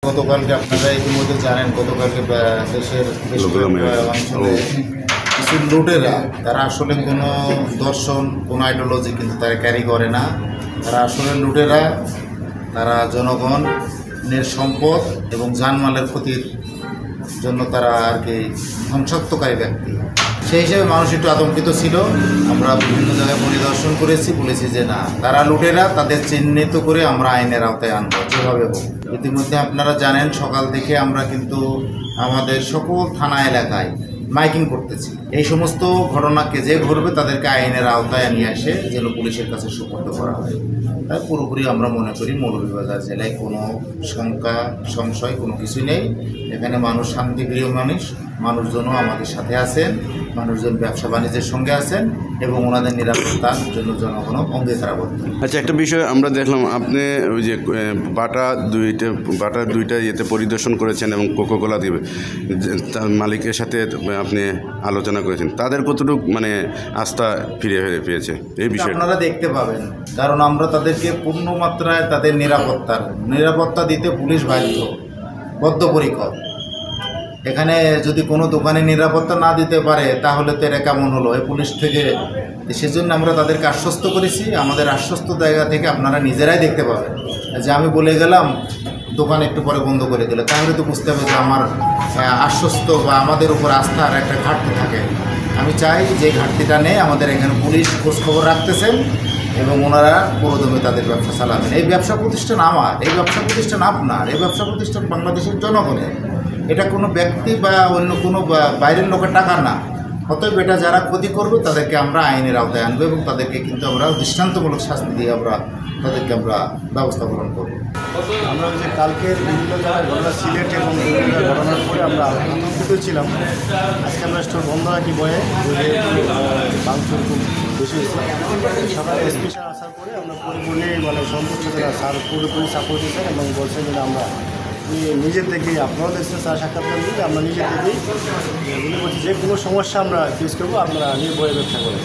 গতকালকে আপনারা ইতিমধ্যে জানেন, গতকালকে দেশের বেশ কয়েকটা অঞ্চলে কিছু লুটেরা, তারা আসলে কোনো দর্শন, কোনো আইডিওলজি কিন্তু তারা ক্যারি করে না। তারা আসলে লুটেরা, তারা জনগণের সম্পদ এবং জানমালের ক্ষতির জন্য তারা আর কি ধ্বংসাত্মকারী ব্যক্তি। সেই হিসেবে মানুষ একটু আতঙ্কিত ছিল। আমরা বিভিন্ন জায়গায় পরিদর্শন করেছি, বলেছি যে না, তারা লুটেরা, তাদের চিহ্নিত করে আমরা আইনের আওতায় আনবো যেভাবে হোক। ইতিমধ্যে আপনারা জানেন, সকাল থেকে আমরা কিন্তু আমাদের সকল থানা এলাকায় মাইকিং করতেছি। এই সমস্ত ঘটনাকে যে ঘটবে তাদেরকে আইনের আওতায় নিয়ে এসে যেন পুলিশের কাছে সুপর্দ করা হয়। তাই পুরোপুরি আমরা মনে করি মৌলভীবাজার জেলায় কোনো শঙ্কা সংশয় কোনো কিছুই নেই। এখানে মানুষ শান্তিপ্রিয় মানুষজনও আমাদের সাথে আছেন, মানুষজন ব্যবসা বাণিজ্যের সঙ্গে আছেন এবং ওনাদের নিরাপত্তার জন্য জনগণও অঙ্গীকারাবদ্ধ। আচ্ছা, একটা বিষয় আমরা দেখলাম, আপনি ওই যে বাটা দুইটা ইয়েতে পরিদর্শন করেছেন এবং কোকোকোলা দিয়ে তার মালিকের সাথে আপনি আলোচনা করেছেন। তাদের কতটুকু মানে আস্থা ফিরে পেয়েছে এই বিষয়ে আপনারা দেখতে পাবেন, কারণ আমরা তাদেরকে পূর্ণ মাত্রায় তাদের নিরাপত্তা দিতে পুলিশ বদ্ধপরিকর। এখানে যদি কোনো দোকানে নিরাপত্তা না দিতে পারে তাহলে তো এটা কেমন হলো এই পুলিশ থেকে। সেজন্য আমরা তাদেরকে আশ্বস্ত করেছি। আমাদের আশ্বস্ত জায়গা থেকে আপনারা নিজেরাই দেখতে পাবেন যে আমি বলে গেলাম দোকান একটু পরে বন্ধ করে দিলে, তাহলে তো বুঝতে হবে যে আমার আশ্বস্ত বা আমাদের উপর আস্থার একটা ঘাটতি থাকে। আমি চাই যে ঘাটতিটা নেই, আমাদের এখানে পুলিশ খোঁজখবর রাখতেছেন এবং ওনারা পুরোদমে তাদের ব্যবসা চালাবেন। এই ব্যবসা প্রতিষ্ঠান আমার, এই ব্যবসা প্রতিষ্ঠান আপনার, এই ব্যবসা প্রতিষ্ঠান বাংলাদেশের জনগণের। এটা কোনো ব্যক্তি বা অন্য কোনো বাইরের লোকের টাকা না। অতএব এটা যারা ক্ষতি করবে তাদেরকে আমরা আইনের আওতায় আনবো এবং তাদেরকে কিন্তু আমরা দৃষ্টান্তমূলক শাস্তি দিয়ে তাদেরকে আমরা ব্যবস্থা গ্রহণ করবো। আমরা যে কালকে বিভিন্ন জায়গায় ঘটনা সিলেট এবং বিভিন্ন ঘটনার পরে আমরা আতঙ্কিত ছিলাম। আজকে আমরা স্টোর বন্ধ রাখি বয়ে ভাঙচুর খুব বেশি হয়েছে। সকালে এসপি স্যার আসার পরে আমরা পুরোপুরি সন্তুষ্ট ছিলাম। স্যার পুরোপুরি সাপোর্ট দিয়েছেন এবং বলছেন যে আমরা নিজের থেকেই, আপনারাও দেখছেন স্যার সাক্ষাৎকার নিয়ে, আমরা নিজের থেকেই উনি বলছি যে কোনো সমস্যা আমরা ফেস করবো, আপনারা নির্ভয়ে ব্যবসা করেন।